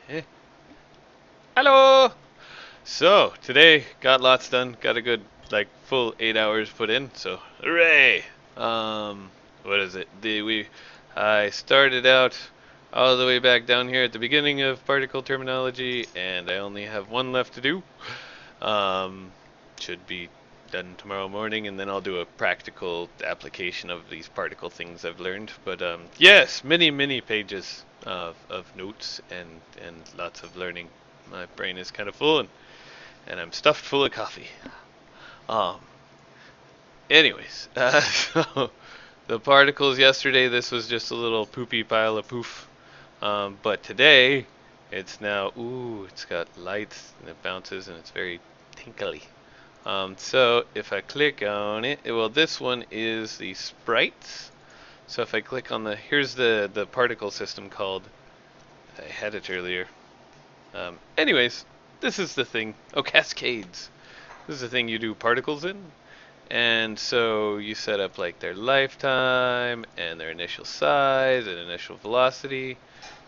Eh. Hello! So, today got lots done. Got a good, like, full 8 hours put in, so hooray! What is it? I started out all the way back down here at the beginning of particle terminology, and I only have one left to do. Um, should be done tomorrow morning, and then I'll do a practical application of these particle things I've learned. But yes, many pages of notes and lots of learning. My brain is kind of full, and I'm stuffed full of coffee. Um, anyways, so the particles yesterday, this was just a little poopy pile of poof. But today, it's now, ooh, it's got lights and it bounces and it's very tinkly. So if I click on it, well, this one is the sprites. So if I click on here's the particle system called, I had it earlier. Anyways, this is the thing. Oh, cascades. This is the thing you do particles in. And so you set up like their lifetime and their initial size and initial velocity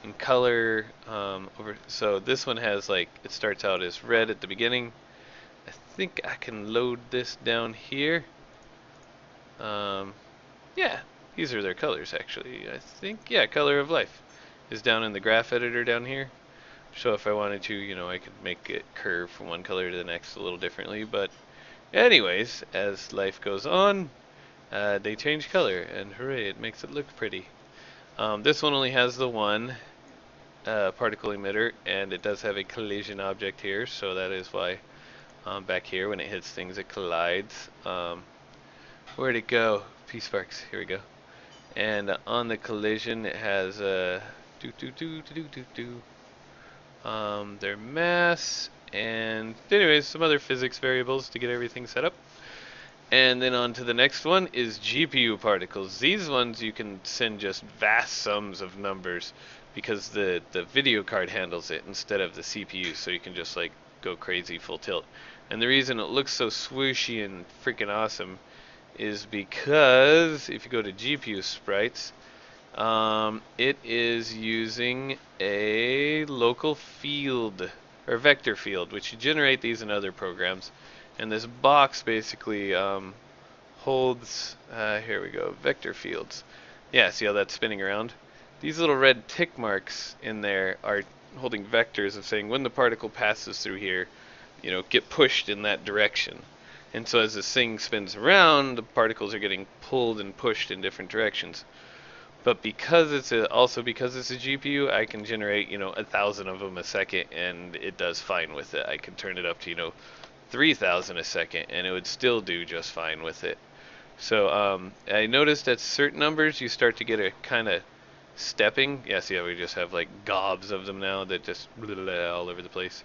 and color over. So this one has like, it starts out as red at the beginning. I think I can load this down here. Um, yeah, these are their colors actually. I think, yeah, color of life is down in the graph editor down here. So if I wanted to, I could make it curve from one color to the next a little differently. But anyways, as life goes on, they change color, and hooray, it makes it look pretty. This one only has the one particle emitter, and it does have a collision object here, so that is why back here when it hits things it collides. Where'd it go? P-Sparks, here we go. And on the collision it has their mass, and anyways, some other physics variables to get everything set up. And then on to the next one is GPU particles. These ones you can send just vast sums of numbers because the video card handles it instead of the CPU, so you can just like go crazy full tilt. And the reason it looks so swooshy and freaking awesome is because if you go to GPU sprites, it is using a local field or vector field, which you generate these in other programs. And this box basically holds, here we go, vector fields. Yeah, see how that's spinning around? These little red tick marks in there are holding vectors of saying when the particle passes through here, get pushed in that direction. And so as this thing spins around, the particles are getting pulled and pushed in different directions. But because because it's a GPU, I can generate 1,000 of them a second, and it does fine with it. I can turn it up to 3,000 a second, and it would still do just fine with it. So I noticed at certain numbers you start to get a kind of stepping. Yeah, see how we just have like gobs of them now that just all over the place.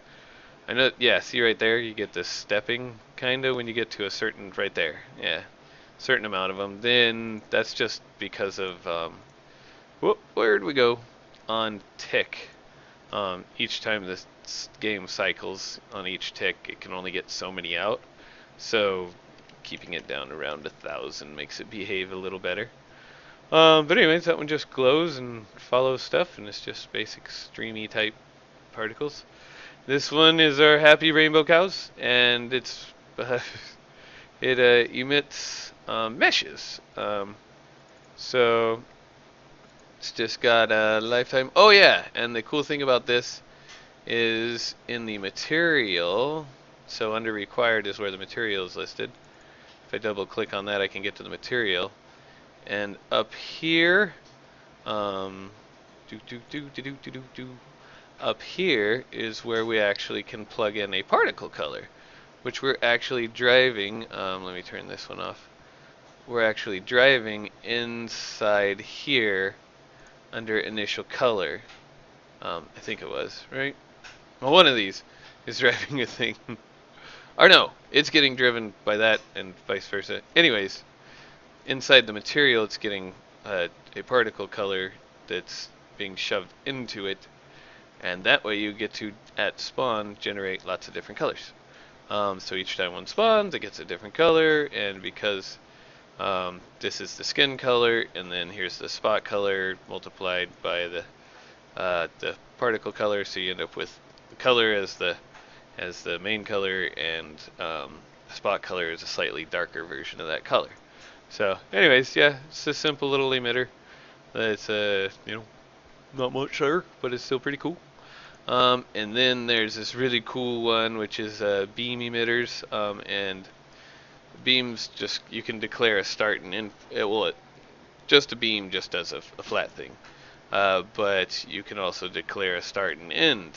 I know. Yeah, see right there, you get this stepping kind of when you get to a certain right there. Yeah, certain amount of them. Then that's just because of where'd we go? On tick. Each time this game cycles on each tick, it can only get so many out. So keeping it down around 1,000 makes it behave a little better. But anyways, that one just glows and follows stuff, and it's just basic streamy type particles. This one is our happy rainbow cows, and it emits meshes. So it's just got a lifetime. Oh yeah, and the cool thing about this is in the material. So under required is where the material is listed. If I double click on that, I can get to the material. And up here, um, up here is where we actually can plug in a particle color, which we're actually driving. Let me turn this one off. We're actually driving inside here under initial color. I think it was, right? Well, one of these is driving a thing. Or no, it's getting driven by that and vice versa. Anyways, inside the material it's getting a particle color that's being shoved into it, and that way you get to, at spawn, generate lots of different colors. So each time one spawns, it gets a different color, and because this is the skin color, and then here's the spot color multiplied by the the particle color, so you end up with the color as the main color, and spot color is a slightly darker version of that color. So, anyways, yeah, it's a simple little emitter. It's not much there, but it's still pretty cool. And then there's this really cool one, which is beam emitters, and beams just you can declare a start and end. Just a beam just does a flat thing, but you can also declare a start and end.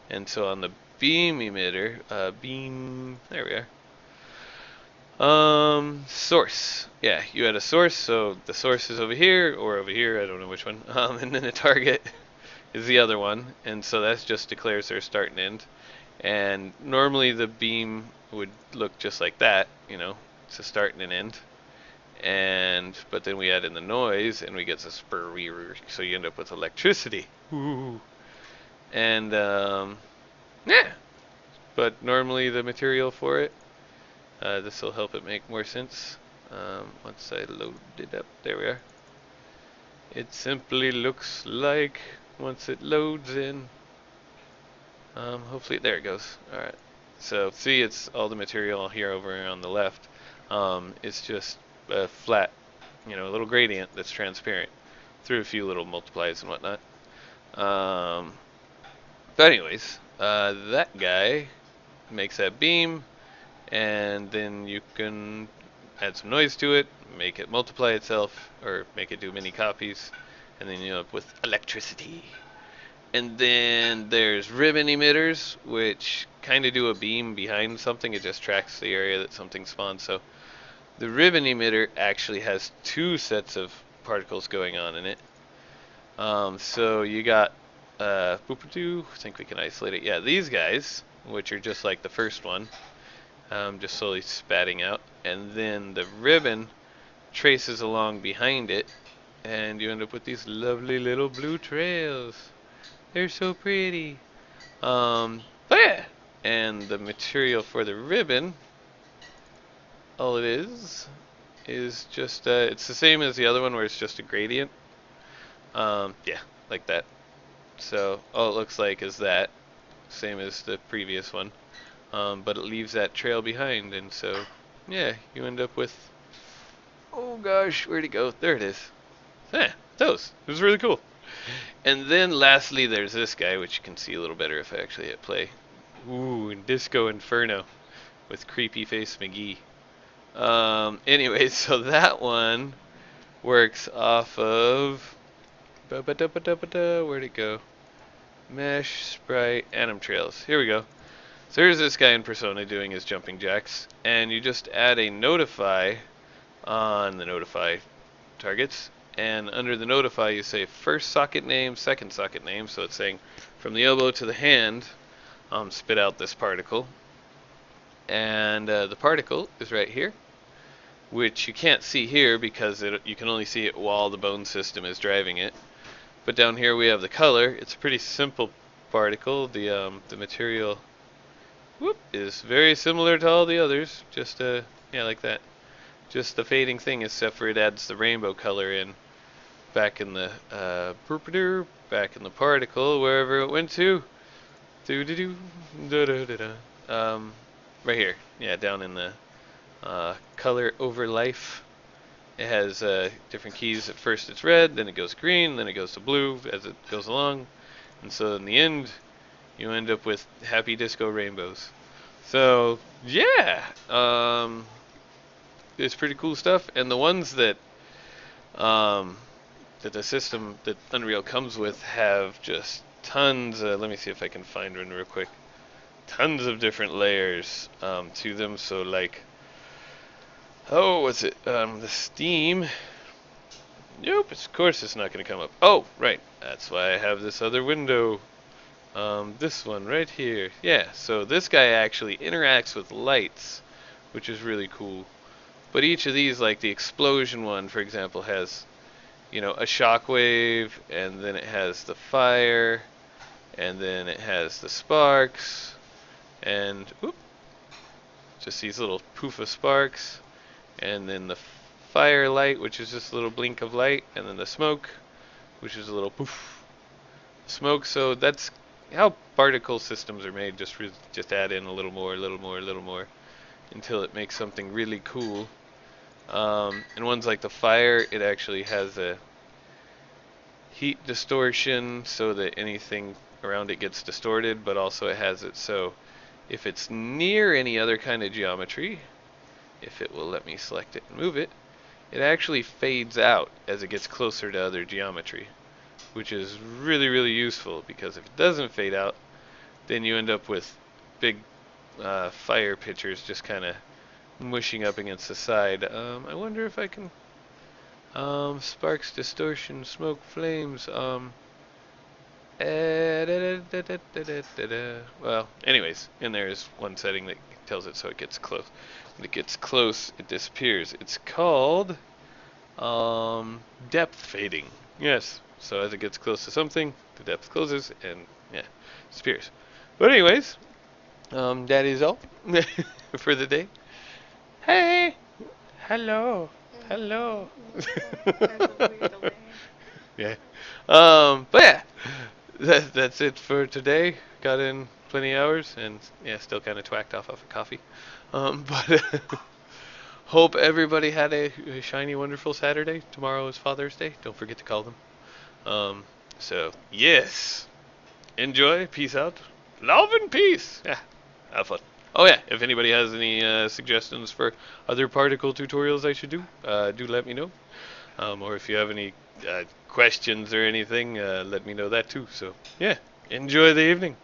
And so on the beam emitter, there we are. Source. Yeah, you had a source, so the source is over here or over here, I don't know which one. And then the target is the other one, and so that just declares their start and end. And normally the beam would look just like that, it's a start and an end. But then we add in the noise, and we get the spur, so you end up with electricity. Ooh. And yeah, but normally the material for it. This will help it make more sense. Once I load it up, there we are. It simply looks like, once it loads in, hopefully, there it goes. Alright, so see, it's all the material here over on the left. It's just a flat, a little gradient that's transparent through a few little multiplies and whatnot. But anyways, that guy makes that beam, and then you can add some noise to it, make it multiply itself, or make it do many copies, and then you end up with electricity. And then there's ribbon emitters, which kind of do a beam behind something. It just tracks the area that something spawns. So the ribbon emitter actually has two sets of particles going on in it. So you got, I think we can isolate it. Yeah, these guys, which are just like the first one. Just slowly spatting out, and then the ribbon traces along behind it, and you end up with these lovely little blue trails. They're so pretty. But yeah, and the material for the ribbon, all it is just it's the same as the other one, where it's just a gradient. Yeah, like that. So all it looks like is that, same as the previous one. But it leaves that trail behind, and so, yeah, you end up with, oh gosh, where'd it go? There it is. Yeah, those. It was really cool. And then lastly, there's this guy, which you can see a little better if I actually hit play. Ooh, Disco Inferno with Creepy Face McGee. Anyway, so that one works off of, where'd it go? Mesh, Sprite, Anim Trails. Here we go. So here's this guy in Persona doing his jumping jacks, and you just add a notify on the notify targets, and under the notify you say first socket name, second socket name, so it's saying from the elbow to the hand, spit out this particle, and the particle is right here, which you can't see here because you can only see it while the bone system is driving it. But down here we have the color. It's a pretty simple particle. The material is very similar to all the others, just yeah, like that. Just the fading thing, except for it adds the rainbow color in back in the particle, wherever it went to. Right here, yeah, down in the color over life. It has different keys. At first it's red, then it goes green, then it goes to blue as it goes along, and so in the end you end up with happy disco rainbows. So yeah, it's pretty cool stuff. And the ones that that the system that Unreal comes with have just tons. Let me see if I can find one real quick. Tons of different layers to them. So like, oh, what's it? The Steam. Nope, of course it's not going to come up. Oh, right. That's why I have this other window. This one right here. Yeah, so this guy actually interacts with lights, which is really cool. But each of these, like the explosion one, for example, has, a shockwave, and then it has the fire, and then it has the sparks, and just these little poof of sparks, and then the firelight, which is just a little blink of light, and then the smoke, which is a little poof. smoke. So that's how particle systems are made. Just add in a little more, a little more, a little more, until it makes something really cool. And ones like the fire, it actually has a heat distortion so that anything around it gets distorted, but also it has it so if it's near any other kind of geometry, if it will let me select it and move it, it actually fades out as it gets closer to other geometry, which is really, really useful, because if it doesn't fade out, then you end up with big fire pictures just kind of mushing up against the side. I wonder if I can sparks, distortion, smoke, flames. Well, anyways, and there's one setting that tells it so it gets close. When it gets close, it disappears. It's called depth fading. Yes. So as it gets close to something, the depth closes and yeah, disappears. But anyways, Daddy's all for the day. Hey, hello, hello. Yeah. But yeah, that's it for today. Got in plenty of hours and yeah, still kind of twacked off of coffee. But hope everybody had a shiny, wonderful Saturday. Tomorrow is Father's Day. Don't forget to call them. So yes, enjoy. Peace out. Love and peace. Yeah, have fun. Oh yeah, if anybody has any suggestions for other particle tutorials I should do let me know. Or if you have any questions or anything, let me know that too. So yeah, enjoy the evening.